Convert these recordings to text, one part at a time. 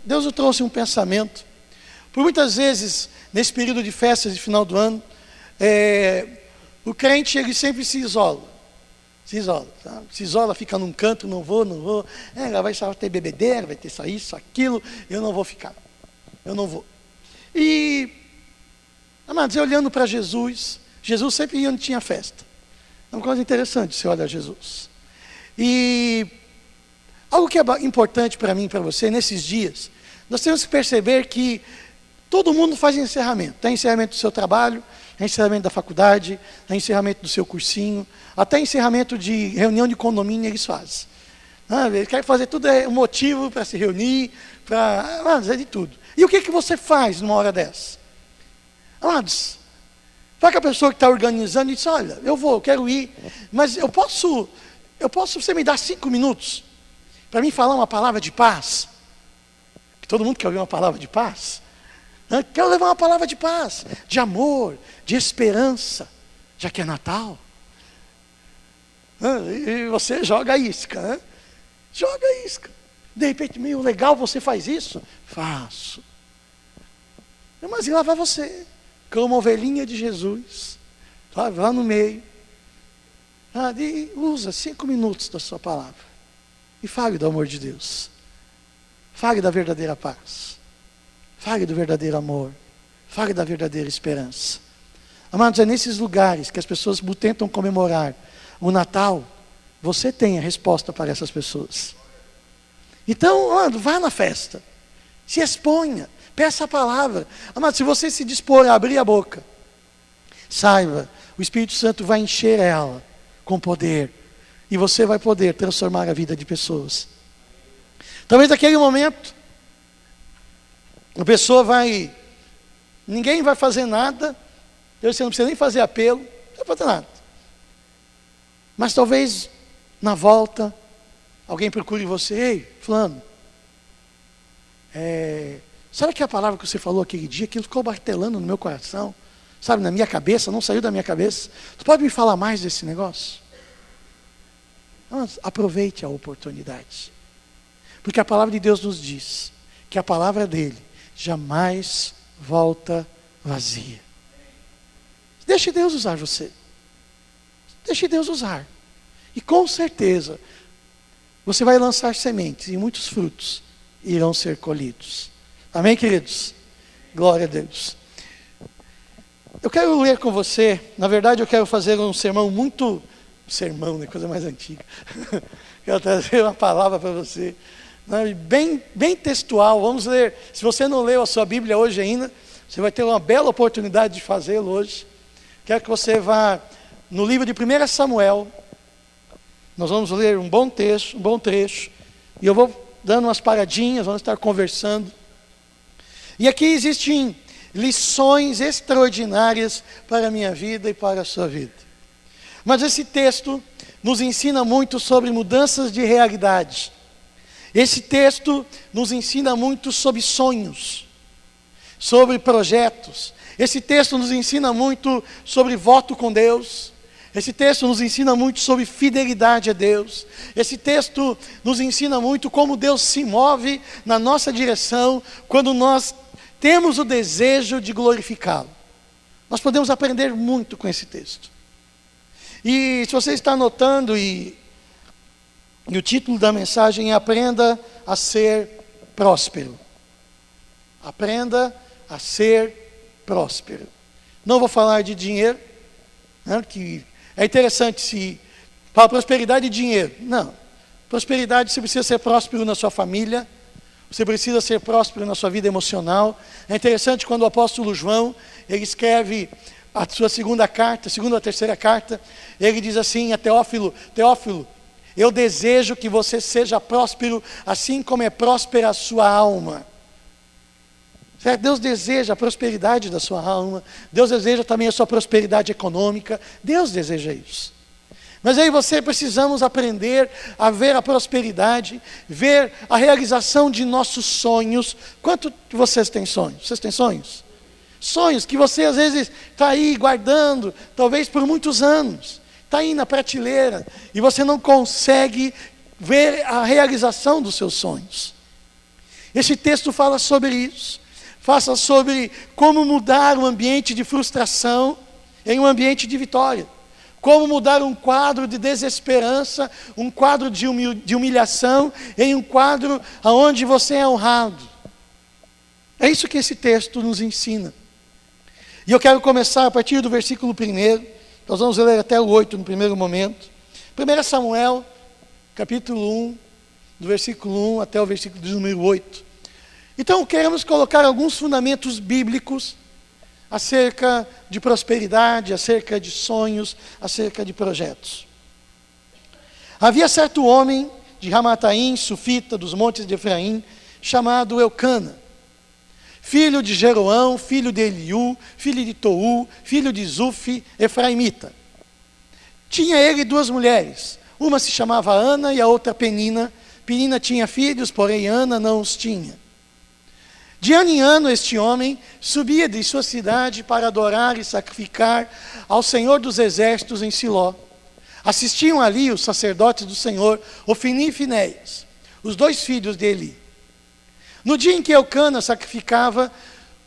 Deus nos trouxe um pensamento. Por muitas vezes, nesse período de festas de final do ano, o crente ele sempre se isola. Tá? Se isola, fica num canto, não vou. Lá vai ter bebedeira, vai ter isso, aquilo, eu não vou ficar. Eu não vou. E, amados, olhando para Jesus sempre ia onde tinha festa. É uma coisa interessante você olhar Jesus. E algo que é importante para mim e para você, nesses dias, nós temos que perceber que todo mundo faz encerramento. Tem encerramento do seu trabalho, tem encerramento da faculdade, tem encerramento do seu cursinho, até encerramento de reunião de condomínio eles fazem. Eles querem fazer tudo, é um motivo para se reunir, amados, é de tudo. E o que você faz numa hora dessa? Amados, vai com a pessoa que está organizando e diz, olha, eu quero ir, mas eu posso, você me dá 5 minutos para mim falar uma palavra de paz? Que todo mundo quer ouvir uma palavra de paz. Quero levar uma palavra de paz, de amor, de esperança, já que é Natal. E você joga a isca, joga a isca. De repente, meio legal, você faz isso? Faço. Mas e lá vai você, como uma ovelhinha de Jesus, sabe, lá no meio. E usa 5 minutos da sua palavra. E fale do amor de Deus. Fale da verdadeira paz. Fale do verdadeiro amor. Fale da verdadeira esperança. Amados, é nesses lugares que as pessoas tentam comemorar o Natal, você tem a resposta para essas pessoas. Então, vá na festa. Se exponha. Peça a palavra. Amados, se você se dispor a abrir a boca, saiba, o Espírito Santo vai encher ela com poder. E você vai poder transformar a vida de pessoas. Talvez naquele momento, a pessoa ninguém vai fazer nada, você não precisa nem fazer apelo, não vai fazer nada. Mas talvez, na volta, alguém procure você, ei, fulano, sabe que a palavra que você falou aquele dia, aquilo ficou martelando no meu coração, sabe, na minha cabeça, não saiu da minha cabeça, tu pode me falar mais desse negócio? Mas aproveite a oportunidade, porque a palavra de Deus nos diz, que a palavra dele jamais volta vazia. Deixe Deus usar você. Deixe Deus usar. E com certeza, você vai lançar sementes e muitos frutos irão ser colhidos. Amém, queridos? Glória a Deus. Eu quero ler com você, na verdade eu quero fazer um sermão né, coisa mais antiga. Quero trazer uma palavra para você. Bem textual, vamos ler. Se você não leu a sua Bíblia hoje ainda, você vai ter uma bela oportunidade de fazê-lo hoje. Quero que você vá no livro de 1 Samuel. Nós vamos ler um bom trecho, e eu vou dando umas paradinhas, vamos estar conversando. E aqui existem lições extraordinárias para a minha vida e para a sua vida. Mas esse texto nos ensina muito sobre mudanças de realidade. Esse texto nos ensina muito sobre sonhos, sobre projetos. Esse texto nos ensina muito sobre voto com Deus. Esse texto nos ensina muito sobre fidelidade a Deus. Esse texto nos ensina muito como Deus se move na nossa direção quando nós temos o desejo de glorificá-lo. Nós podemos aprender muito com esse texto. E se você está anotando, e o título da mensagem é Aprenda a Ser Próspero. Aprenda a ser próspero. Não vou falar de dinheiro, que é interessante se fala prosperidade e dinheiro. Não. Prosperidade, você precisa ser próspero na sua família, você precisa ser próspero na sua vida emocional. É interessante quando o apóstolo João, ele escreve a sua segunda ou terceira carta, ele diz assim a Teófilo, eu desejo que você seja próspero, assim como é próspera a sua alma. Certo? Deus deseja a prosperidade da sua alma, Deus deseja também a sua prosperidade econômica, Deus deseja isso. Mas aí precisamos aprender a ver a prosperidade, ver a realização de nossos sonhos. Quanto de vocês têm sonhos? Vocês têm sonhos? Sonhos que você às vezes está aí guardando, talvez por muitos anos, está aí na prateleira, e você não consegue ver a realização dos seus sonhos. Esse texto fala sobre isso. Fala sobre como mudar um ambiente de frustração em um ambiente de vitória. Como mudar um quadro de desesperança, um quadro de humilhação, em um quadro onde você é honrado. É isso que esse texto nos ensina. E eu quero começar a partir do versículo 1. Nós vamos ler até o 8 no primeiro momento. 1 Samuel, capítulo 1, do versículo 1 até o versículo de número 8. Então, queremos colocar alguns fundamentos bíblicos acerca de prosperidade, acerca de sonhos, acerca de projetos. Havia certo homem de Ramataim, sufita, dos montes de Efraim, chamado Eucana, filho de Jeroão, filho de Eliú, filho de Tou, filho de Zufi, efraimita. Tinha ele 2 mulheres, uma se chamava Ana e a outra Penina. Penina tinha filhos, porém Ana não os tinha. De ano em ano este homem subia de sua cidade para adorar e sacrificar ao Senhor dos Exércitos em Siló. Assistiam ali os sacerdotes do Senhor, Ofni e Finéias, os 2 filhos de Eli. No dia em que Eucana sacrificava,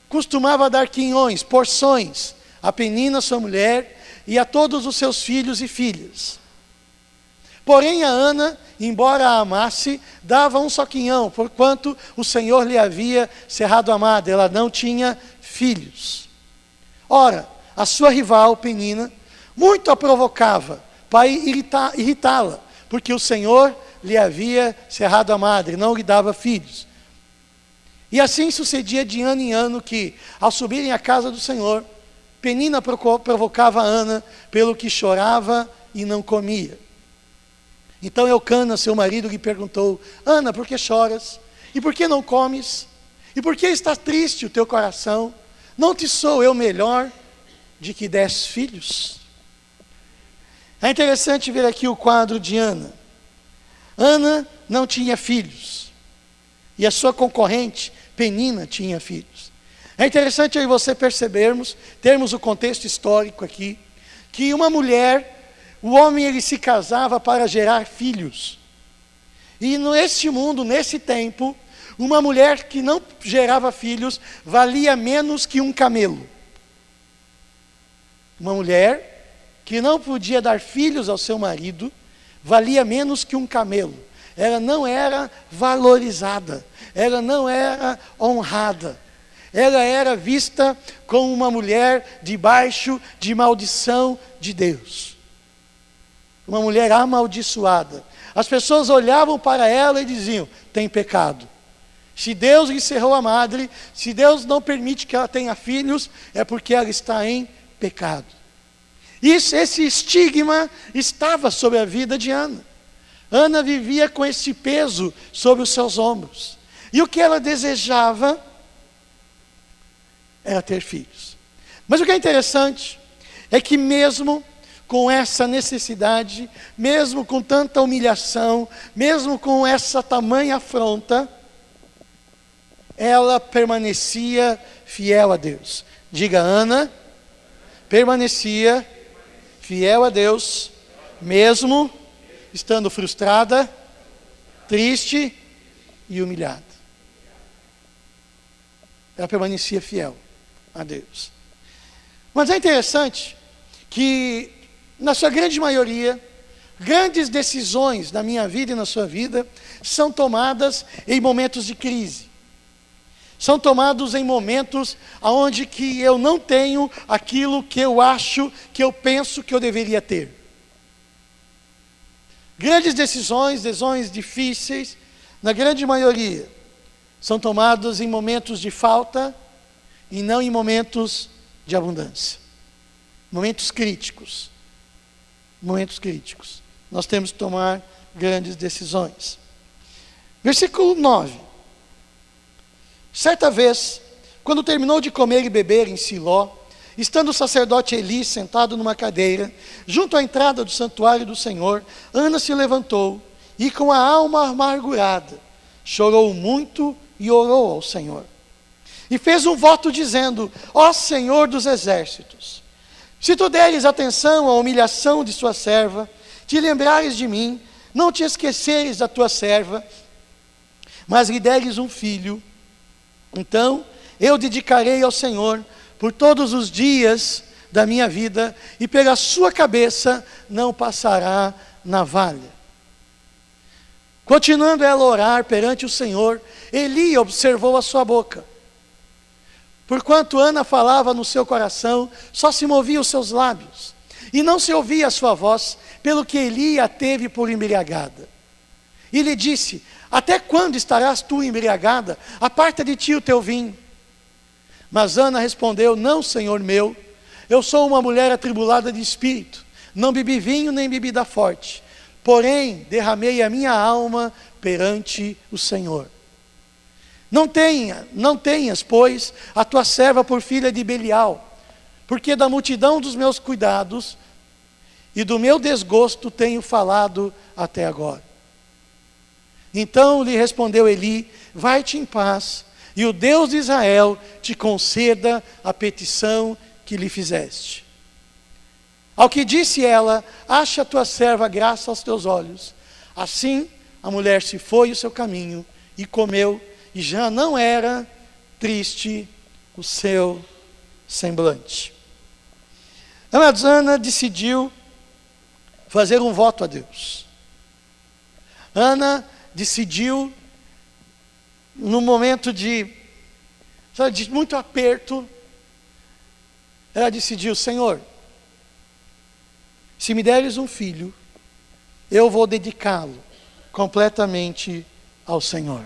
costumava dar quinhões, porções, a Penina sua mulher e a todos os seus filhos e filhas. Porém a Ana, embora a amasse, dava um só quinhão, porquanto o Senhor lhe havia cerrado a madre, ela não tinha filhos. Ora, a sua rival, Penina, muito a provocava para irritá-la, porque o Senhor lhe havia cerrado a madre, não lhe dava filhos. E assim sucedia de ano em ano que, ao subirem à casa do Senhor, Penina provocava a Ana, pelo que chorava e não comia. Então Eucana, seu marido, lhe perguntou: Ana, por que choras? E por que não comes? E por que está triste o teu coração? Não te sou eu melhor de que 10 filhos? É interessante ver aqui o quadro de Ana. Ana não tinha filhos. E a sua concorrente, Penina, tinha filhos. É interessante aí você percebermos, termos o contexto histórico aqui, que uma mulher, o homem ele se casava para gerar filhos. E neste mundo, nesse tempo, uma mulher que não gerava filhos valia menos que um camelo. Uma mulher que não podia dar filhos ao seu marido valia menos que um camelo. Ela não era valorizada, ela não era honrada. Ela era vista como uma mulher debaixo de maldição de Deus. Uma mulher amaldiçoada. As pessoas olhavam para ela e diziam: tem pecado. Se Deus lhe cerrou a madre, se Deus não permite que ela tenha filhos, é porque ela está em pecado. Esse estigma estava sobre a vida de Ana. Ana vivia com esse peso sobre os seus ombros. E o que ela desejava era ter filhos. Mas o que é interessante é que mesmo com essa necessidade, mesmo com tanta humilhação, mesmo com essa tamanha afronta, ela permanecia fiel a Deus. Diga: Ana permanecia fiel a Deus, mesmo estando frustrada, triste e humilhada. Ela permanecia fiel a Deus. Mas é interessante que, na sua grande maioria, grandes decisões na minha vida e na sua vida são tomadas em momentos de crise. São tomados em momentos onde que eu não tenho aquilo que eu acho, que eu penso que eu deveria ter. Grandes decisões difíceis, na grande maioria, são tomados em momentos de falta e não em momentos de abundância. Momentos críticos. Momentos críticos. Nós temos que tomar grandes decisões. Versículo 9. Certa vez, quando terminou de comer e beber em Siló, estando o sacerdote Eli sentado numa cadeira, junto à entrada do santuário do Senhor, Ana se levantou e, com a alma amargurada, chorou muito e orou ao Senhor. E fez um voto dizendo: ó Senhor dos exércitos, se tu deres atenção à humilhação de sua serva, te lembrares de mim, não te esqueceres da tua serva, mas lhe deres um filho, então eu dedicarei ao Senhor por todos os dias da minha vida, e pela sua cabeça não passará navalha. Continuando ela a orar perante o Senhor, Eli observou a sua boca. Porquanto Ana falava no seu coração, só se moviam os seus lábios, e não se ouvia a sua voz, pelo que Eli a teve por embriagada. E lhe disse: até quando estarás tu embriagada? Aparta de ti o teu vinho. Mas Ana respondeu: não, Senhor meu, eu sou uma mulher atribulada de espírito, não bebi vinho nem bebida forte, porém derramei a minha alma perante o Senhor. Não tenhas, pois, a tua serva por filha de Belial, porque da multidão dos meus cuidados e do meu desgosto tenho falado até agora. Então lhe respondeu Eli: vai-te em paz, e o Deus de Israel te conceda a petição que lhe fizeste. Ao que disse ela: acha a tua serva graça aos teus olhos. Assim a mulher se foi o seu caminho e comeu, e já não era triste o seu semblante. Amados, Ana decidiu fazer um voto a Deus. Ana decidiu, no momento de muito aperto, ela decidiu: Senhor, se me deres um filho, eu vou dedicá-lo completamente ao Senhor.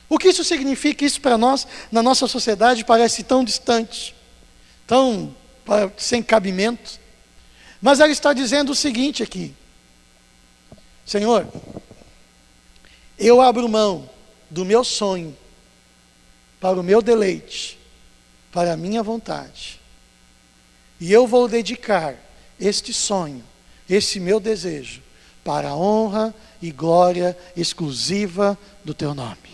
O que isso significa? Isso para nós, na nossa sociedade, parece tão distante, tão sem cabimento. Mas ela está dizendo o seguinte aqui: Senhor, eu abro mão do meu sonho para o meu deleite, para a minha vontade, e eu vou dedicar este sonho, esse meu desejo, para a honra e glória exclusiva do teu nome.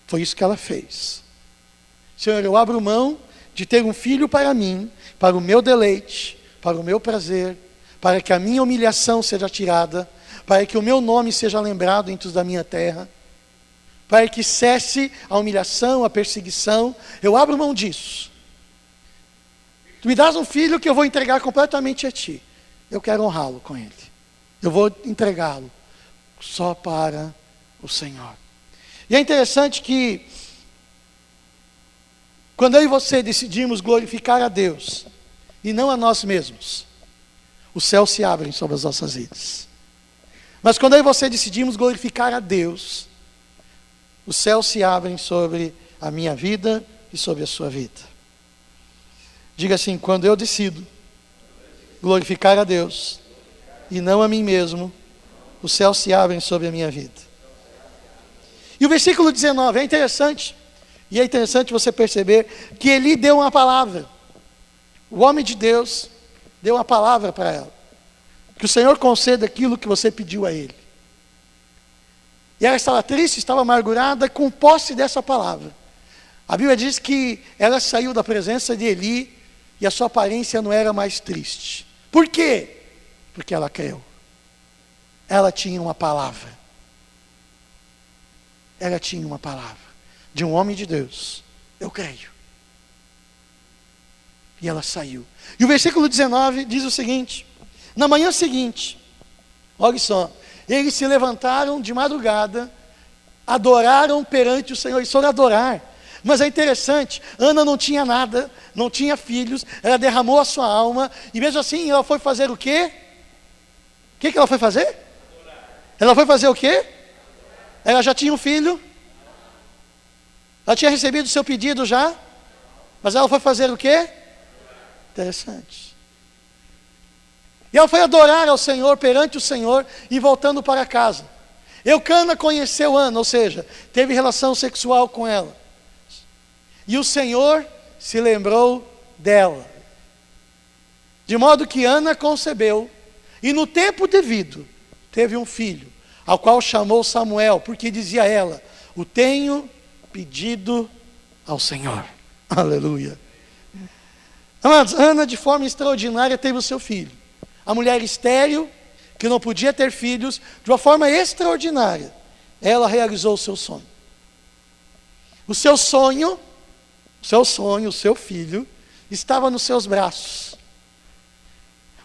Foi isso que ela fez. Senhor, eu abro mão de ter um filho para mim, para o meu deleite, para o meu prazer, para que a minha humilhação seja tirada, para que o meu nome seja lembrado entre os da minha terra, para que cesse a humilhação, a perseguição. Eu abro mão disso. Tu me dás um filho que eu vou entregar completamente a ti. Eu quero honrá-lo com ele. Eu vou entregá-lo só para o Senhor. E é interessante que, quando eu e você decidimos glorificar a Deus, e não a nós mesmos, os céus se abrem sobre as nossas vidas. Mas quando eu e você decidimos glorificar a Deus, os céus se abrem sobre a minha vida e sobre a sua vida. Diga assim: quando eu decido glorificar a Deus e não a mim mesmo, os céus se abrem sobre a minha vida. E o versículo 19 é interessante, e é interessante você perceber que Eli deu uma palavra. O homem de Deus deu uma palavra para ela: que o Senhor conceda aquilo que você pediu a Ele. E ela estava triste, estava amargurada com posse dessa palavra. A Bíblia diz que ela saiu da presença de Eli e a sua aparência não era mais triste. Por quê? Porque ela creu. Ela tinha uma palavra. Ela tinha uma palavra de um homem de Deus. Eu creio. E ela saiu. E o versículo 19 diz o seguinte: na manhã seguinte, olha só, eles se levantaram de madrugada, adoraram perante o Senhor. Isso era adorar. Mas é interessante, Ana não tinha nada, não tinha filhos, ela derramou a sua alma, e mesmo assim ela foi fazer o quê? O que ela foi fazer? Adorar. Ela foi fazer o quê? Ela já tinha um filho? Ela tinha recebido o seu pedido já? Mas ela foi fazer o quê? Interessante. E ela foi adorar ao Senhor, perante o Senhor, e voltando para casa. Eucana conheceu Ana, ou seja, teve relação sexual com ela. E o Senhor se lembrou dela. De modo que Ana concebeu, e no tempo devido, teve um filho, ao qual chamou Samuel, porque dizia ela: o tenho pedido ao Senhor. Aleluia. Amados, Ana, de forma extraordinária, teve o seu filho. A mulher estéril, que não podia ter filhos, de uma forma extraordinária, ela realizou o seu sonho. O seu sonho, o seu filho, estava nos seus braços.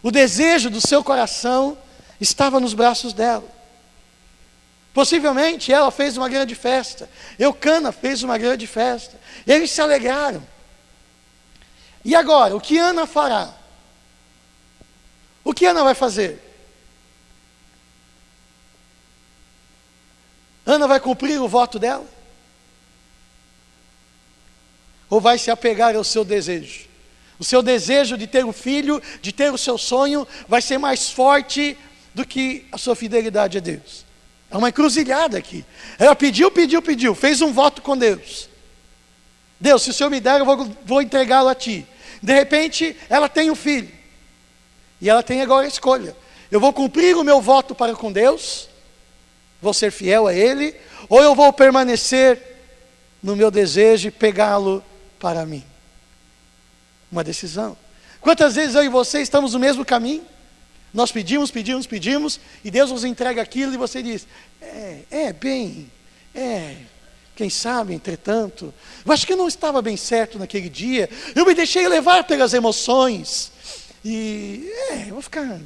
O desejo do seu coração estava nos braços dela. Possivelmente ela fez uma grande festa, Eucana fez uma grande festa, eles se alegraram. E agora, o que Ana fará? O que Ana vai fazer? Ana vai cumprir o voto dela? Ou vai se apegar ao seu desejo? O seu desejo de ter um filho, de ter o seu sonho, vai ser mais forte do que a sua fidelidade a Deus. É uma encruzilhada aqui. Ela pediu, fez um voto com Deus. Deus, se o Senhor me der, eu vou entregá-lo a Ti. De repente, ela tem um filho. E ela tem agora a escolha. Eu vou cumprir o meu voto para com Deus, vou ser fiel a Ele, ou eu vou permanecer no meu desejo e pegá-lo para mim. Uma decisão. Quantas vezes eu e você estamos no mesmo caminho? Nós pedimos, e Deus nos entrega aquilo e você diz, quem sabe, entretanto, eu acho que eu não estava bem certo naquele dia, eu me deixei levar pelas emoções, e vou ficar,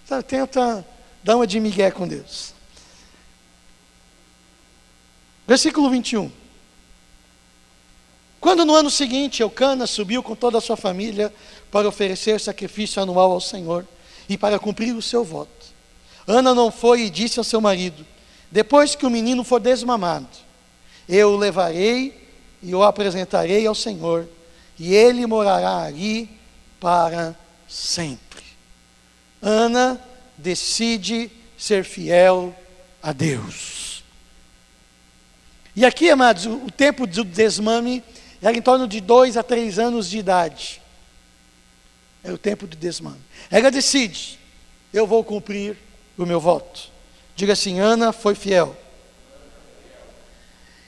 sabe, tenta dar uma de migué com Deus. Versículo 21. Quando no ano seguinte Eucana subiu com toda a sua família para oferecer sacrifício anual ao Senhor e para cumprir o seu voto, Ana não foi e disse ao seu marido, depois que o menino for desmamado, eu o levarei e o apresentarei ao Senhor, e ele morará ali para sempre. Ana decide ser fiel a Deus. E aqui, amados, o tempo do desmame era em torno de 2 a 3 anos de idade. É o tempo do desmame. Ela decide, eu vou cumprir o meu voto. Diga assim, Ana foi fiel.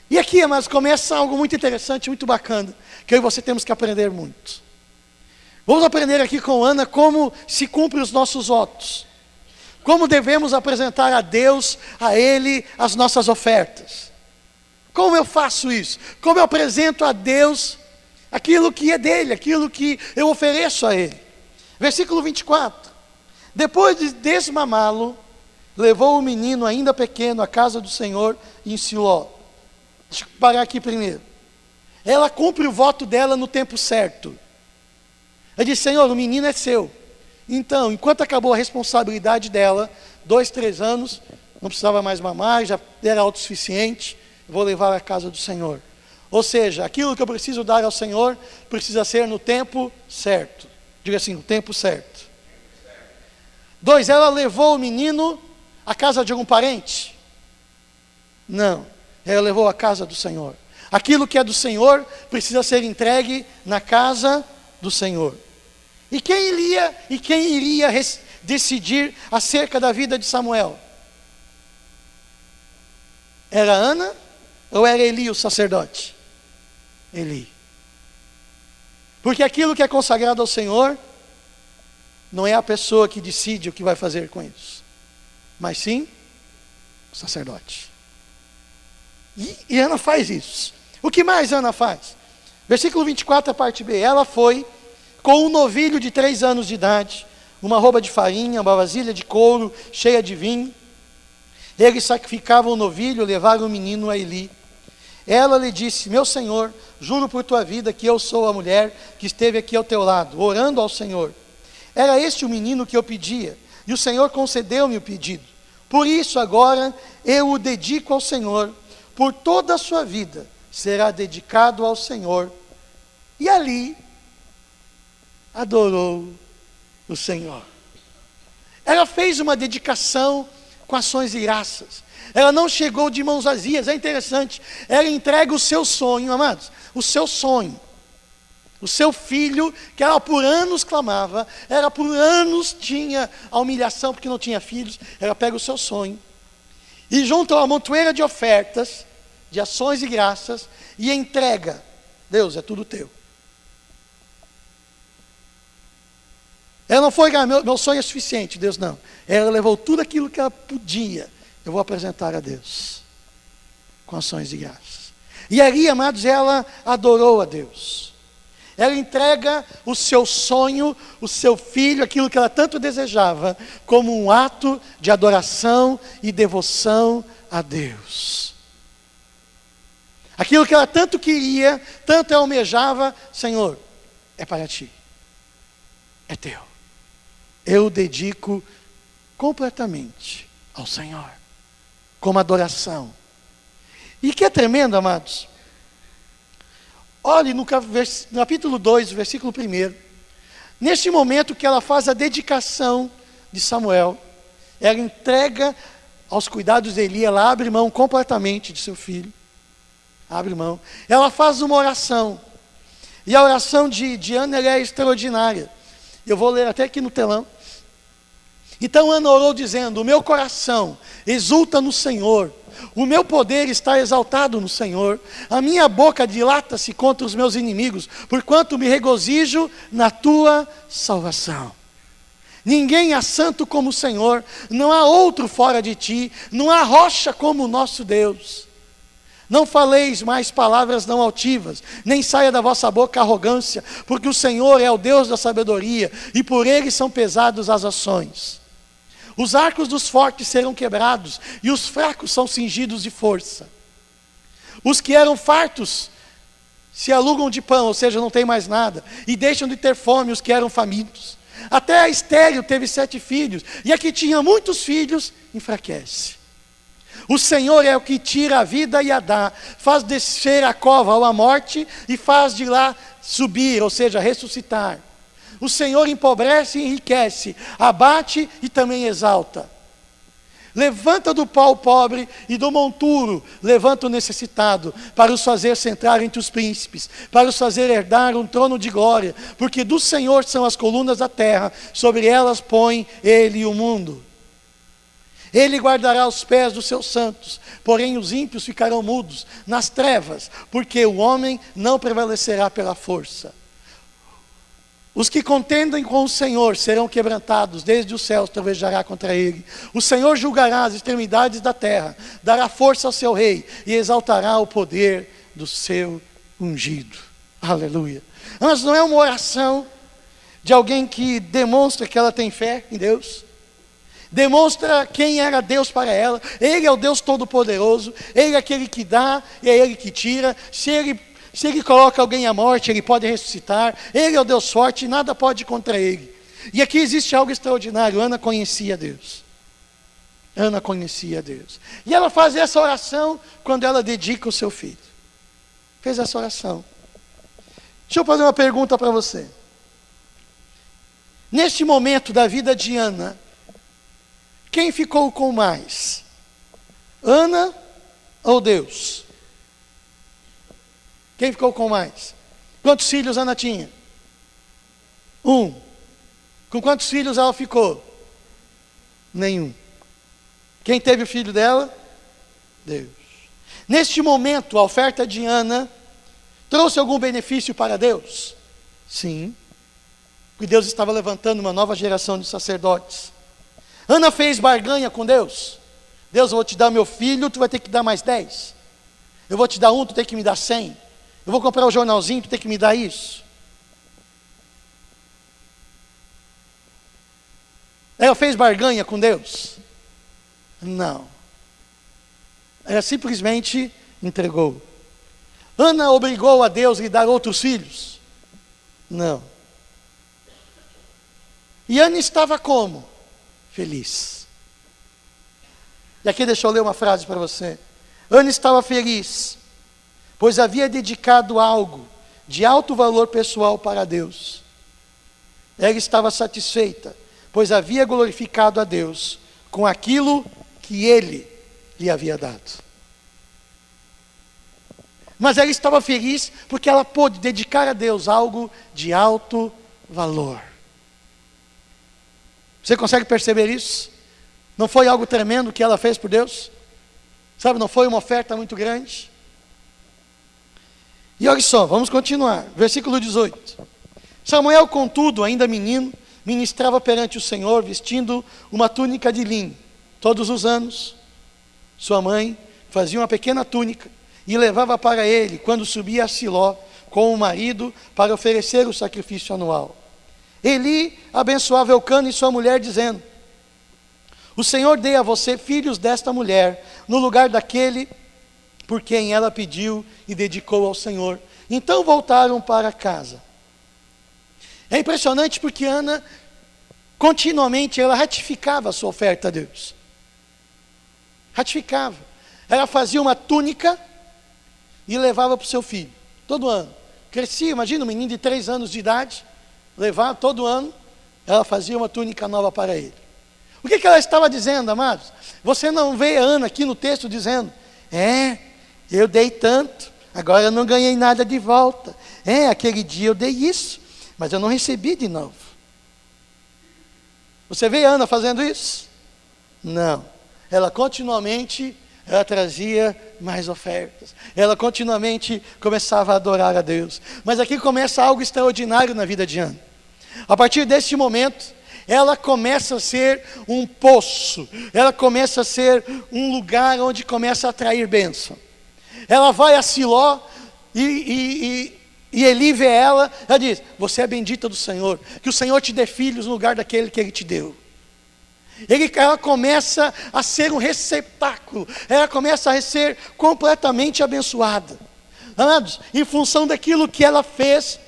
E aqui, amados, começa algo muito interessante, muito bacana, que eu e você temos que aprender muito. Vamos aprender aqui com Ana como se cumpre os nossos votos. Como devemos apresentar a Deus, a Ele, as nossas ofertas. Como eu faço isso? Como eu apresento a Deus aquilo que é dele, aquilo que eu ofereço a Ele? Versículo 24. Depois de desmamá-lo, levou o menino ainda pequeno à casa do Senhor em Siló. Deixa eu parar aqui primeiro. Ela cumpre o voto dela no tempo certo. Ela diz, Senhor, o menino é seu. Então, enquanto acabou a responsabilidade dela, 2, 3 anos, não precisava mais mamar, já era autossuficiente, vou levar à casa do Senhor. Ou seja, aquilo que eu preciso dar ao Senhor, precisa ser no tempo certo. Diga assim, no tempo certo. 2, ela levou o menino à casa de algum parente? Não, ela levou à casa do Senhor. Aquilo que é do Senhor, precisa ser entregue na casa do Senhor. E quem iria decidir acerca da vida de Samuel? Era Ana ou era Eli o sacerdote? Eli. Porque aquilo que é consagrado ao Senhor, não é a pessoa que decide o que vai fazer com isso, mas sim o sacerdote. E Ana faz isso. O que mais Ana faz? Versículo 24, a parte B. Ela foi com um novilho de 3 anos de idade, uma roupa de farinha, uma vasilha de couro cheia de vinho. Eles sacrificavam o novilho, levaram o menino a Eli. Ela lhe disse, meu senhor, juro por tua vida que eu sou a mulher que esteve aqui ao teu lado, orando ao Senhor. Era este o menino que eu pedia, e o Senhor concedeu-me o pedido. Por isso agora eu o dedico ao Senhor, por toda a sua vida será dedicado ao Senhor. E ali adorou o Senhor. Ela fez uma dedicação com ações de graças. Ela não chegou de mãos vazias, é interessante. Ela entrega o seu sonho, amados, o seu sonho. O seu filho, que ela por anos clamava, ela por anos tinha a humilhação porque não tinha filhos. Ela pega o seu sonho e junta uma montoeira de ofertas, de ações e graças, e entrega. Deus, é tudo teu. Ela não foi, meu sonho é suficiente, Deus não. Ela levou tudo aquilo que ela podia. Eu vou apresentar a Deus com ações de graças. E ali, amados, ela adorou a Deus. Ela entrega o seu sonho, o seu filho, aquilo que ela tanto desejava, como um ato de adoração e devoção a Deus. Aquilo que ela tanto queria, tanto almejava, Senhor, é para ti, é teu. Eu dedico completamente ao Senhor, como adoração. E que é tremendo, amados. Olhe no capítulo 2, versículo 1. Neste momento que ela faz a dedicação de Samuel, ela entrega aos cuidados de Eli, ela abre mão completamente de seu filho. Abre mão. Ela faz uma oração. E a oração de Ana é extraordinária. Eu vou ler até aqui no telão. Então Ana orou dizendo: o meu coração exulta no Senhor, o meu poder está exaltado no Senhor, a minha boca dilata-se contra os meus inimigos, porquanto me regozijo na tua salvação. Ninguém há santo como o Senhor, não há outro fora de ti, não há rocha como o nosso Deus. Não faleis mais palavras não altivas, nem saia da vossa boca arrogância, porque o Senhor é o Deus da sabedoria, e por ele são pesadas as ações. Os arcos dos fortes serão quebrados, e os fracos são cingidos de força. Os que eram fartos se alugam de pão, ou seja, não tem mais nada, e deixam de ter fome os que eram famintos. Até a estéril teve 7 filhos, e a que tinha muitos filhos enfraquece. O Senhor é o que tira a vida e a dá, faz descer a cova ou a morte, e faz de lá subir, ou seja, ressuscitar. O Senhor empobrece e enriquece, abate e também exalta. Levanta do pó o pobre e do monturo levanta o necessitado, para os fazer sentar entre os príncipes, para os fazer herdar um trono de glória, porque do Senhor são as colunas da terra, sobre elas põe Ele o mundo. Ele guardará os pés dos seus santos, porém os ímpios ficarão mudos nas trevas, porque o homem não prevalecerá pela força. Os que contendem com o Senhor serão quebrantados, desde os céus trovejará contra ele. O Senhor julgará as extremidades da terra, dará força ao seu rei e exaltará o poder do seu ungido. Aleluia. Mas não é uma oração de alguém que demonstra que ela tem fé em Deus. Demonstra quem era Deus para ela. Ele é o Deus Todo-Poderoso, Ele é aquele que dá e é Ele que tira. Se ele coloca alguém à morte, Ele pode ressuscitar. Ele é o Deus forte, nada pode contra Ele. E aqui existe algo extraordinário. Ana conhecia Deus. Ana conhecia Deus. E ela faz essa oração quando ela dedica o seu filho. Fez essa oração. Deixa eu fazer uma pergunta para você. Neste momento da vida de Ana, quem ficou com mais? Ana ou Deus? Quem ficou com mais? Quantos filhos Ana tinha? 1. Com quantos filhos ela ficou? Nenhum. Quem teve o filho dela? Deus. Neste momento, a oferta de Ana trouxe algum benefício para Deus? Sim. Porque Deus estava levantando uma nova geração de sacerdotes. Ana fez barganha com Deus. Deus, eu vou te dar meu filho, tu vai ter que dar mais 10. Eu vou te dar 1, tu tem que me dar 100. Eu vou comprar o jornalzinho, tu tem que me dar isso. Ela fez barganha com Deus? Não. Ela simplesmente entregou. Ana obrigou a Deus a lhe dar outros filhos? Não. E Ana estava como? Feliz. E aqui deixa eu ler uma frase para você. Ana estava feliz, pois havia dedicado algo de alto valor pessoal para Deus. Ela estava satisfeita, pois havia glorificado a Deus com aquilo que Ele lhe havia dado. Mas ela estava feliz porque ela pôde dedicar a Deus algo de alto valor. Você consegue perceber isso? Não foi algo tremendo que ela fez por Deus? Sabe, não foi uma oferta muito grande? E olha só, vamos continuar. Versículo 18. Samuel, contudo, ainda menino, ministrava perante o Senhor vestindo uma túnica de linho. Todos os anos, sua mãe fazia uma pequena túnica e levava para ele quando subia a Siló com o marido para oferecer o sacrifício anual. Eli abençoava Eucana e sua mulher, dizendo: o Senhor dê a você filhos desta mulher, no lugar daquele por quem ela pediu e dedicou ao Senhor. Então voltaram para casa. É impressionante porque Ana, continuamente, ela ratificava a sua oferta a Deus. Ratificava. Ela fazia uma túnica e levava para o seu filho, todo ano. Crescia, imagina um menino de 3 anos de idade, levava todo ano, ela fazia uma túnica nova para ele. O que ela estava dizendo, amados? Você não vê Ana aqui no texto dizendo: eu dei tanto, agora eu não ganhei nada de volta. Aquele dia eu dei isso, mas eu não recebi de novo. Você vê Ana fazendo isso? Não. Ela continuamente, ela trazia mais ofertas. Ela continuamente começava a adorar a Deus. Mas aqui começa algo extraordinário na vida de Ana. A partir deste momento, ela começa a ser um poço. Ela começa a ser um lugar onde começa a atrair bênção. Ela vai a Siló e Eli vê ela diz: você é bendita do Senhor, que o Senhor te dê filhos no lugar daquele que Ele te deu. Ela começa a ser um receptáculo, ela começa a ser completamente abençoada. Amados, em função daquilo que ela fez,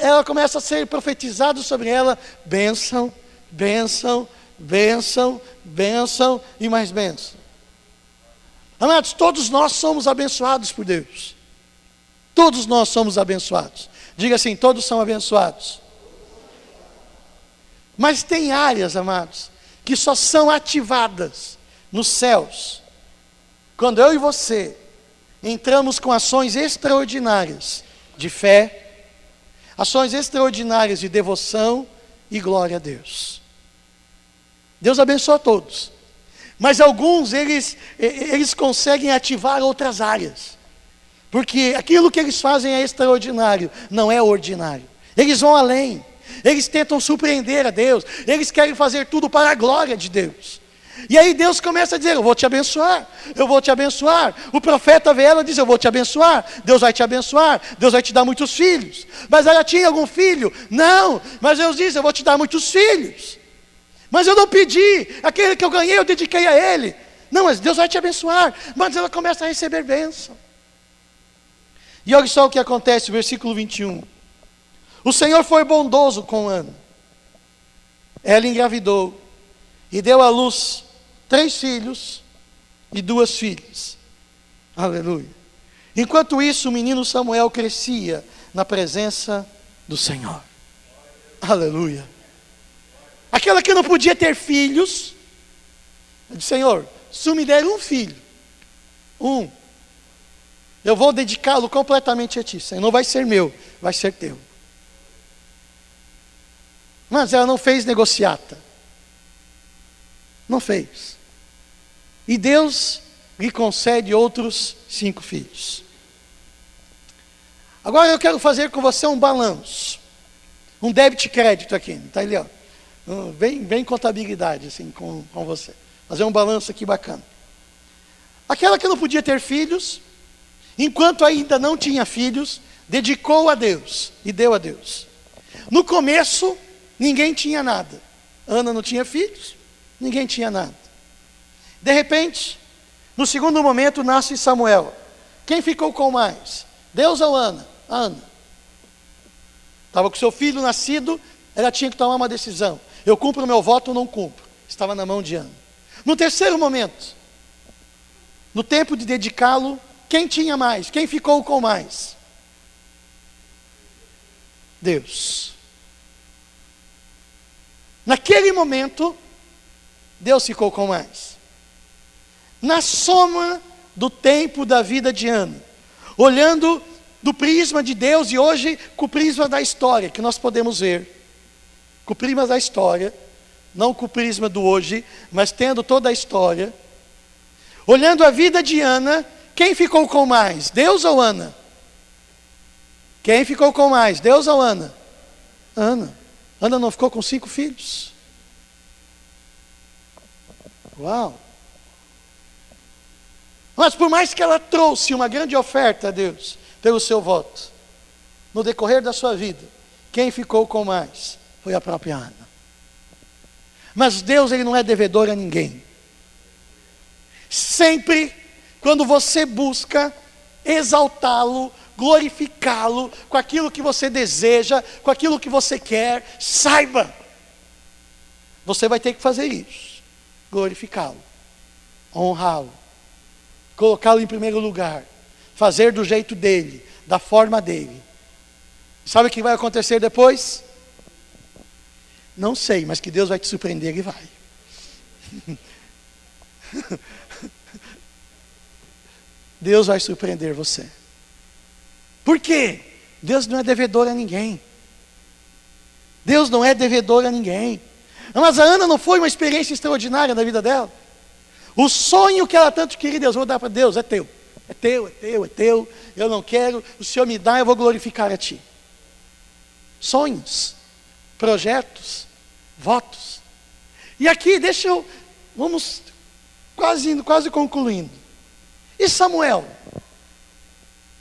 ela começa a ser profetizado sobre ela: bênção, bênção, bênção, bênção e mais bênção. Amados, todos nós somos abençoados por Deus. Todos nós somos abençoados. Diga assim: todos são abençoados. Mas tem áreas, amados, que só são ativadas nos céus quando eu e você entramos com ações extraordinárias de fé, ações extraordinárias de devoção e glória a Deus. Deus abençoa todos, mas alguns eles conseguem ativar outras áreas, porque aquilo que eles fazem é extraordinário, não é ordinário. Eles vão além. Eles tentam surpreender a Deus. Eles querem fazer tudo para a glória de Deus. E aí Deus começa a dizer: eu vou te abençoar, eu vou te abençoar. O profeta vê ela e diz: eu vou te abençoar. Deus vai te abençoar, Deus vai te dar muitos filhos. Mas ela tinha algum filho? Não, mas Deus diz: eu vou te dar muitos filhos. Mas eu não pedi, aquele que eu ganhei eu dediquei a ele. Não, mas Deus vai te abençoar. Mas ela começa a receber bênção. E olha só o que acontece, versículo 21. O Senhor foi bondoso com Ana. Ela engravidou e deu à luz 3 filhos e 2 filhas. Aleluia. Enquanto isso, o menino Samuel crescia na presença do Senhor. Aleluia. Aquela que não podia ter filhos, disse: Senhor, se me der um filho, eu vou dedicá-lo completamente a Ti. Senhor, não vai ser meu, vai ser Teu. Mas ela não fez negociata. Não fez. E Deus lhe concede outros 5 filhos. Agora eu quero fazer com você um balanço. Um débito e crédito aqui. Está ali, ó. Bem contabilidade assim com você. Fazer um balanço aqui bacana. Aquela que não podia ter filhos, enquanto ainda não tinha filhos, dedicou a Deus e deu a Deus. No começo, ninguém tinha nada. Ana não tinha filhos, ninguém tinha nada. De repente, no segundo momento, nasce Samuel. Quem ficou com mais? Deus ou Ana? Ana. Estava com seu filho nascido, ela tinha que tomar uma decisão. Eu cumpro o meu voto ou não cumpro? Estava na mão de Ana. No terceiro momento, no tempo de dedicá-lo, quem tinha mais? Quem ficou com mais? Deus. Naquele momento, Deus ficou com mais. Na soma do tempo da vida de Ana, olhando do prisma de Deus e hoje com o prisma da história, que nós podemos ver, com o prisma da história, não com o prisma do hoje, mas tendo toda a história, olhando a vida de Ana, quem ficou com mais? Deus ou Ana? Quem ficou com mais? Deus ou Ana? Ana. Ana não ficou com 5 filhos? Uau! Mas por mais que ela trouxe uma grande oferta a Deus, pelo seu voto, no decorrer da sua vida, quem ficou com mais foi a própria Ana. Mas Deus, Ele não é devedor a ninguém. Sempre, quando você busca exaltá-lo, glorificá-lo, com aquilo que você deseja, com aquilo que você quer, saiba, você vai ter que fazer isso. Glorificá-lo, honrá-lo, colocá-lo em primeiro lugar, fazer do jeito dele, da forma dele. Sabe o que vai acontecer depois? Não sei, mas que Deus vai te surpreender e vai. Deus vai surpreender você. Por quê? Deus não é devedor a ninguém. Deus não é devedor a ninguém. Mas a Ana não foi uma experiência extraordinária na vida dela? O sonho que ela tanto queria, Deus, vou dar para Deus, é teu. É teu, é teu, é teu. Eu não quero, o Senhor me dá, eu vou glorificar a Ti. Sonhos, projetos, votos. E aqui, vamos quase concluindo. E Samuel?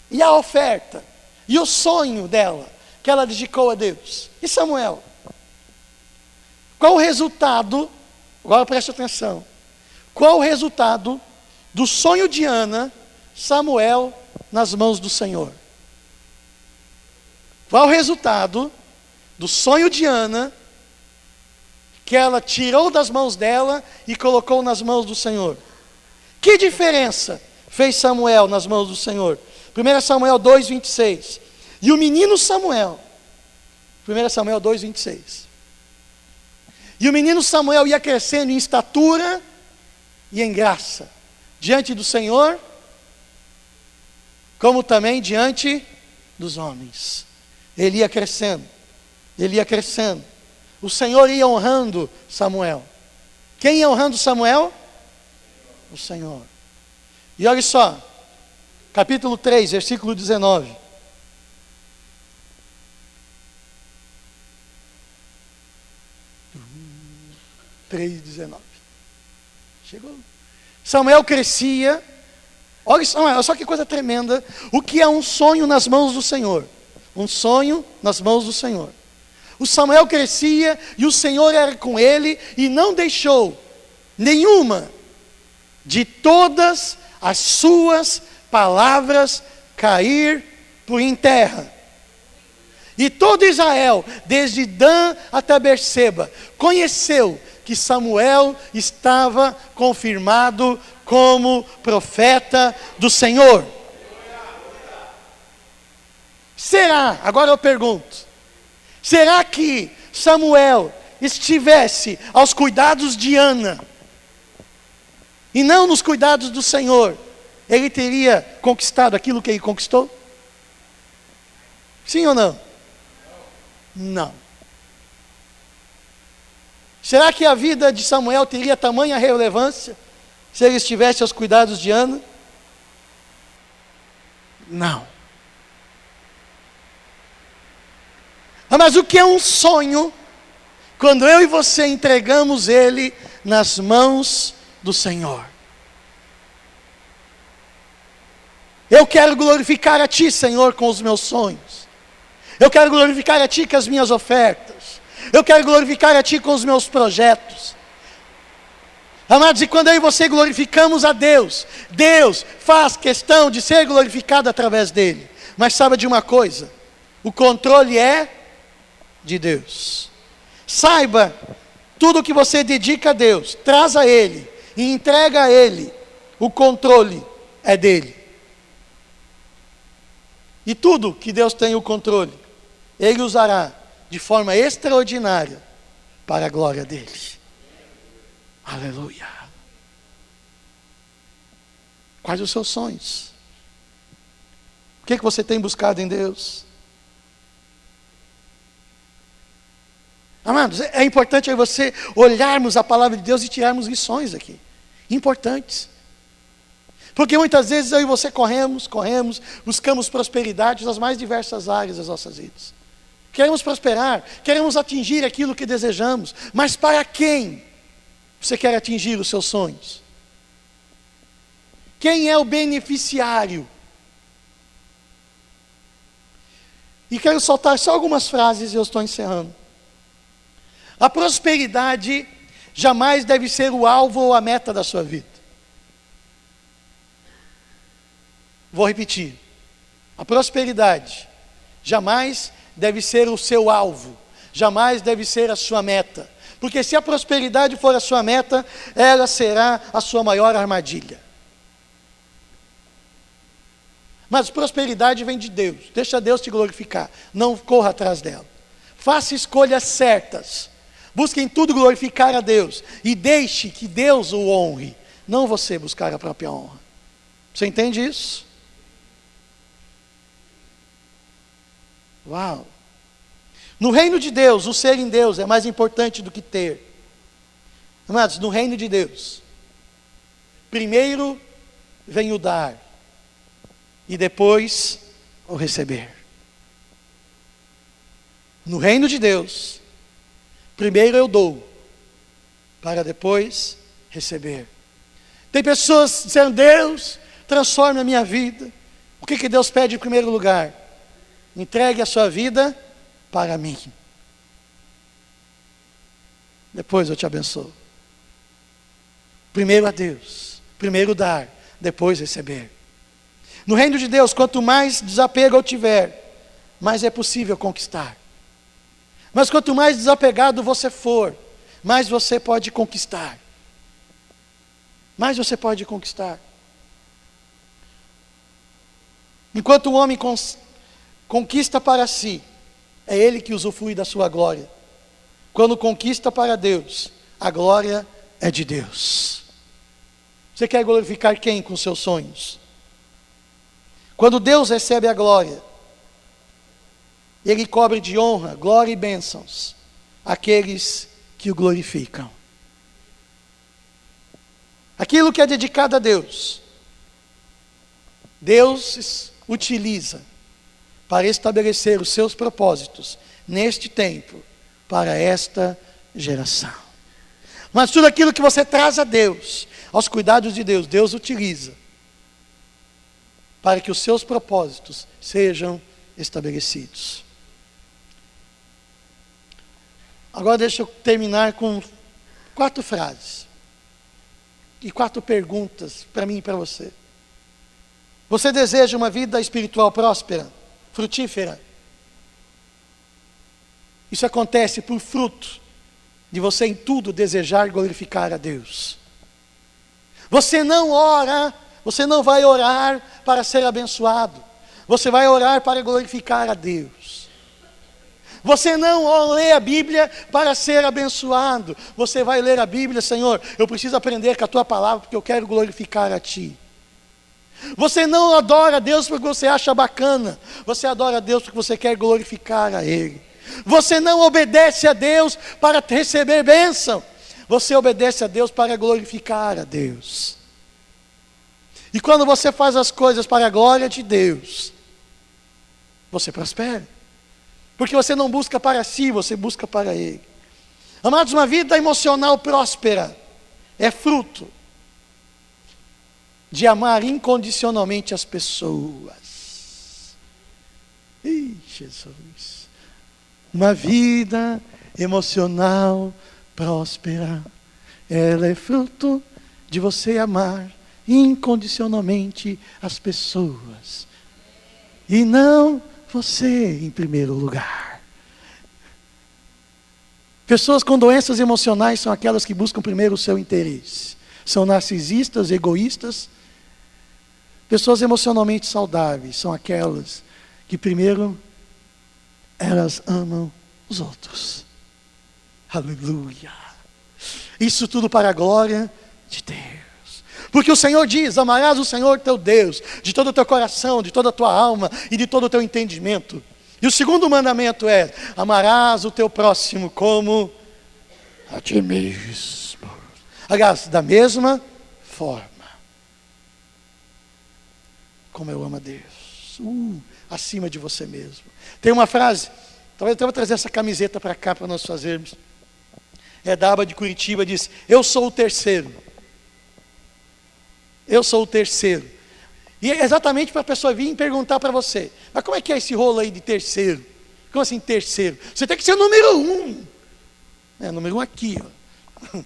E a oferta? E o sonho dela, que ela dedicou a Deus? E Samuel? Qual o resultado, agora preste atenção, qual o resultado do sonho de Ana, Samuel nas mãos do Senhor? Qual o resultado do sonho de Ana, que ela tirou das mãos dela e colocou nas mãos do Senhor? Que diferença fez Samuel nas mãos do Senhor? 1 Samuel 2:26. E o menino Samuel, 1 Samuel 2:26. E o menino Samuel ia crescendo em estatura e em graça, diante do Senhor, como também diante dos homens. Ele ia crescendo, ele ia crescendo. O Senhor ia honrando Samuel. Quem ia honrando Samuel? O Senhor. E olha só, capítulo 3, versículo 19. Chegou. Samuel crescia. Olha só que coisa tremenda. O que é um sonho nas mãos do Senhor? Um sonho nas mãos do Senhor. O Samuel crescia e o Senhor era com ele e não deixou nenhuma de todas as suas palavras cair por em terra. E todo Israel, desde Dan até Berseba, conheceu que Samuel estava confirmado como profeta do Senhor. Será, agora eu pergunto, será que Samuel estivesse aos cuidados de Ana e não nos cuidados do Senhor, ele teria conquistado aquilo que ele conquistou? Sim ou não? Não. Será que a vida de Samuel teria tamanha relevância se ele estivesse aos cuidados de Ana? Não. Mas o que é um sonho, quando eu e você entregamos ele nas mãos do Senhor? Eu quero glorificar a Ti, Senhor, com os meus sonhos. Eu quero glorificar a Ti com as minhas ofertas. Eu quero glorificar a Ti com os meus projetos. Amados, e quando eu e você glorificamos a Deus, Deus faz questão de ser glorificado através dele. Mas saiba de uma coisa, o controle é de Deus. Saiba, tudo que você dedica a Deus, traz a Ele e entrega a Ele, o controle é dele. E tudo que Deus tem o controle, Ele usará de forma extraordinária para a glória dele. Aleluia. Quais os seus sonhos? O que você tem buscado em Deus? Amados, é importante você olharmos a palavra de Deus e tirarmos lições aqui. Importantes. Porque muitas vezes eu e você corremos, buscamos prosperidade nas mais diversas áreas das nossas vidas. queremos prosperar, queremos atingir aquilo que desejamos, mas para quem você quer atingir os seus sonhos? Quem é o beneficiário? E quero soltar só algumas frases e eu estou encerrando. A prosperidade jamais deve ser o alvo ou a meta da sua vida. Vou repetir. A prosperidade jamais deve ser o seu alvo, jamais deve ser a sua meta. Porque se a prosperidade for a sua meta, ela será a sua maior armadilha. Mas prosperidade vem de Deus, deixa Deus te glorificar, não corra atrás dela. Faça escolhas certas, busque em tudo glorificar a Deus, e deixe que Deus o honre, não você buscar a própria honra. Você entende isso? Uau! No reino de Deus, o ser em Deus é mais importante do que ter. Amados, no reino de Deus, primeiro vem o dar, e depois o receber. No reino de Deus, primeiro eu dou, para depois receber. Tem pessoas dizendo: Deus, transforme a minha vida. O que Deus pede em primeiro lugar? Entregue a sua vida para mim. Depois eu te abençoo. Primeiro a Deus, primeiro dar, depois receber. No reino de Deus, quanto mais desapego eu tiver, mais é possível conquistar. Mas quanto mais desapegado você for, mais você pode conquistar. Mais você pode conquistar. Enquanto o homem conquista para si, é ele que usufrui da sua glória. Quando conquista para Deus, a glória é de Deus. Você quer glorificar quem com seus sonhos? Quando Deus recebe a glória, Ele cobre de honra, glória e bênçãos aqueles que o glorificam. Aquilo que é dedicado a Deus, Deus utiliza para estabelecer os seus propósitos neste tempo, para esta geração. Mas tudo aquilo que você traz a Deus, aos cuidados de Deus, Deus utiliza para que os seus propósitos sejam estabelecidos. Agora deixa eu terminar com 4 frases e 4 perguntas para mim e para você. Você deseja uma vida espiritual próspera, frutífera? Isso acontece por fruto de você em tudo desejar glorificar a Deus. Você não ora, você não vai orar para ser abençoado. Você vai orar para glorificar a Deus. Você não lê a Bíblia para ser abençoado. Você vai ler a Bíblia: Senhor, eu preciso aprender com a Tua palavra porque eu quero glorificar a Ti. Você não adora a Deus porque você acha bacana. Você adora a Deus porque você quer glorificar a Ele. Você não obedece a Deus para receber bênção. Você obedece a Deus para glorificar a Deus. E quando você faz as coisas para a glória de Deus, você prospera. Porque você não busca para si, você busca para Ele. Amados, uma vida emocional próspera é fruto de amar incondicionalmente as pessoas. Ih, Jesus. Uma vida emocional próspera, ela é fruto de você amar incondicionalmente as pessoas. E não você em primeiro lugar. Pessoas com doenças emocionais são aquelas que buscam primeiro o seu interesse. São narcisistas, egoístas. Pessoas emocionalmente saudáveis são aquelas que primeiro elas amam os outros. Aleluia. Isso tudo para a glória de Deus. Porque o Senhor diz: amarás o Senhor teu Deus de todo o teu coração, de toda a tua alma e de todo o teu entendimento. E o segundo mandamento é: amarás o teu próximo como a ti mesmo. Aliás, da mesma forma como eu amo a Deus, acima de você mesmo. Tem uma frase Talvez eu vou trazer essa camiseta para cá para nós fazermos. É da aba de Curitiba, diz: eu sou o terceiro. Eu sou o terceiro. E é exatamente para a pessoa vir e perguntar para você: mas como é que é esse rolo aí de terceiro? Como assim terceiro? Você tem que ser o número 1. É, número 1 aqui, ó.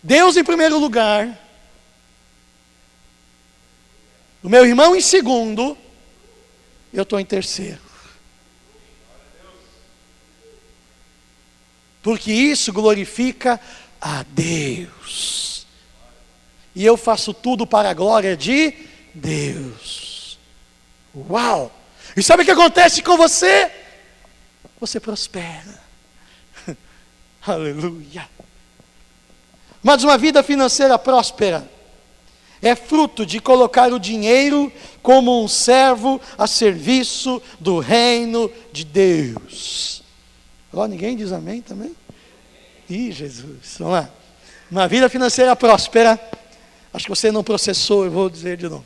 Deus em primeiro lugar, o meu irmão em segundo, eu estou em terceiro. Porque isso glorifica a Deus. E eu faço tudo para a glória de Deus. Uau! E sabe o que acontece com você? Você prospera. Aleluia. Mas uma vida financeira próspera é fruto de colocar o dinheiro como um servo a serviço do reino de Deus. Ó, ninguém diz amém também? Ih, Jesus, vamos lá. Uma vida financeira próspera, acho que você não processou, eu vou dizer de novo.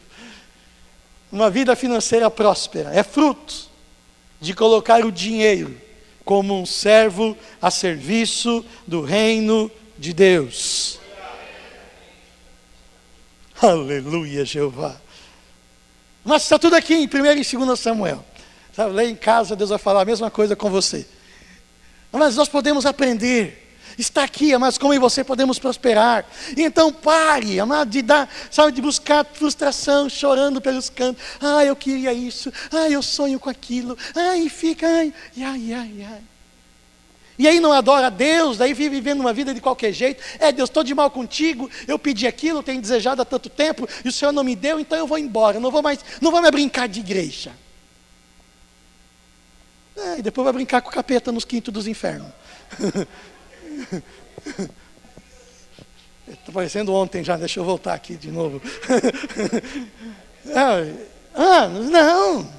Uma vida financeira próspera é fruto de colocar o dinheiro como um servo a serviço do reino de Deus. Aleluia, Jeová. Mas está tudo aqui em 1 e 2 Samuel. Sabe, lá em casa Deus vai falar a mesma coisa com você. Mas nós podemos aprender. Está aqui, mas como eu e você podemos prosperar. Então pare, amado, de dar, sabe, de buscar frustração, chorando pelos cantos. Ah, eu queria isso. Ah, eu sonho com aquilo. Ai, fica, ai. E aí não adora a Deus, daí vive vivendo uma vida de qualquer jeito. É, Deus, estou de mal contigo, eu pedi aquilo, tenho desejado há tanto tempo, e o Senhor não me deu, então eu vou embora, não vou mais brincar de igreja. É, e depois vai brincar com o capeta nos quintos dos infernos. Está parecendo ontem já, deixa eu voltar aqui de novo. Não.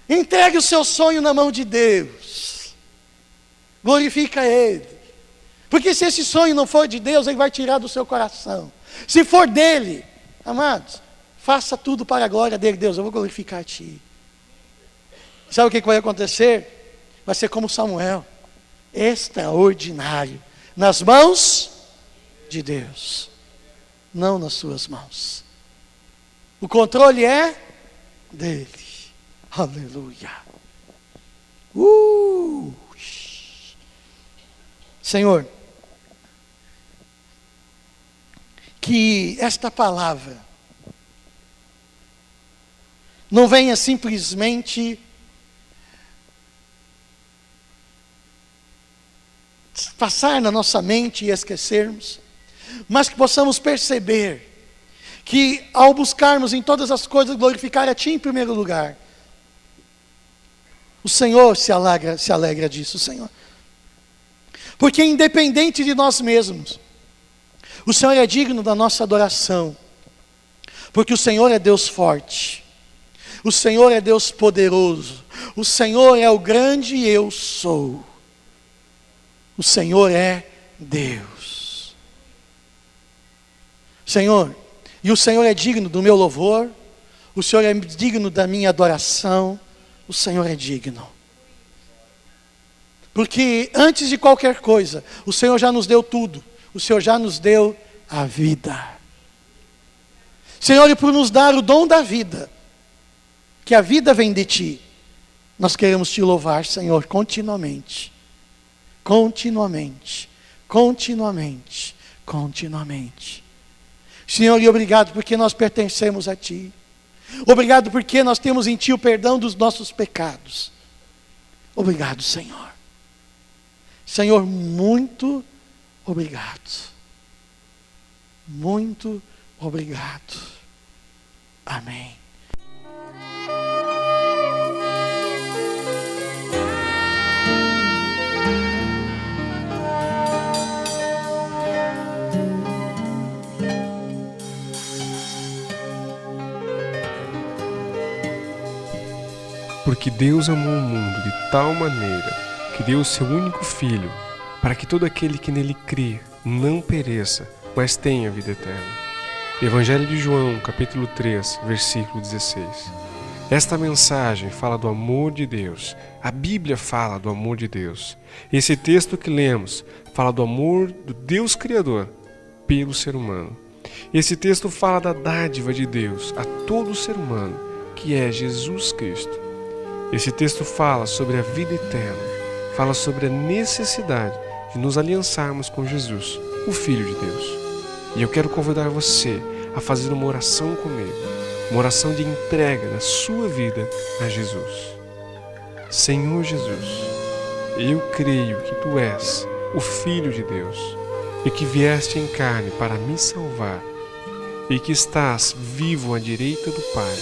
Entregue o seu sonho na mão de Deus. Glorifica Ele. Porque se esse sonho não for de Deus, Ele vai tirar do seu coração. Se for dele, amados, faça tudo para a glória dele. Deus, eu vou glorificar a Ti. Sabe o que vai acontecer? Vai ser como Samuel. Extraordinário. Nas mãos de Deus. Não nas suas mãos. O controle é dele. Aleluia. Senhor, que esta palavra não venha simplesmente passar na nossa mente e esquecermos, mas que possamos perceber que ao buscarmos em todas as coisas glorificar a Ti em primeiro lugar, o Senhor se alegra disso, Senhor. Porque independente de nós mesmos, o Senhor é digno da nossa adoração. Porque o Senhor é Deus forte. O Senhor é Deus poderoso. O Senhor é o grande eu sou. O Senhor é Deus. Senhor, e o Senhor é digno do meu louvor. O Senhor é digno da minha adoração. O Senhor é digno. Porque antes de qualquer coisa, o Senhor já nos deu tudo. O Senhor já nos deu a vida. Senhor, e por nos dar o dom da vida, que a vida vem de Ti, nós queremos Te louvar, Senhor, continuamente. Continuamente. Continuamente. Continuamente. Senhor, e obrigado porque nós pertencemos a Ti. Obrigado porque nós temos em Ti o perdão dos nossos pecados. Obrigado, Senhor. Senhor, muito obrigado. Muito obrigado. Amém. Porque Deus amou o mundo de tal maneira que deu o seu único Filho, para que todo aquele que nele crê não pereça, mas tenha vida eterna. Evangelho de João, capítulo 3, versículo 16. Esta mensagem fala do amor de Deus. A Bíblia fala do amor de Deus. Esse texto que lemos fala do amor do Deus Criador pelo ser humano. Esse texto fala da dádiva de Deus a todo ser humano, que é Jesus Cristo. Esse texto fala sobre a vida eterna, fala sobre a necessidade de nos aliançarmos com Jesus, o Filho de Deus. E eu quero convidar você a fazer uma oração comigo, uma oração de entrega da sua vida a Jesus. Senhor Jesus, eu creio que Tu és o Filho de Deus e que vieste em carne para me salvar e que estás vivo à direita do Pai.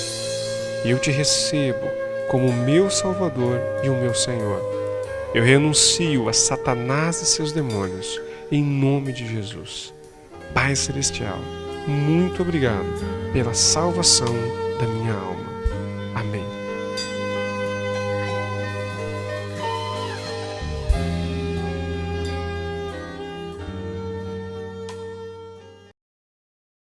Eu Te recebo como o meu Salvador e o meu Senhor. Eu renuncio a Satanás e seus demônios, em nome de Jesus. Pai Celestial, muito obrigado pela salvação da minha alma. Amém.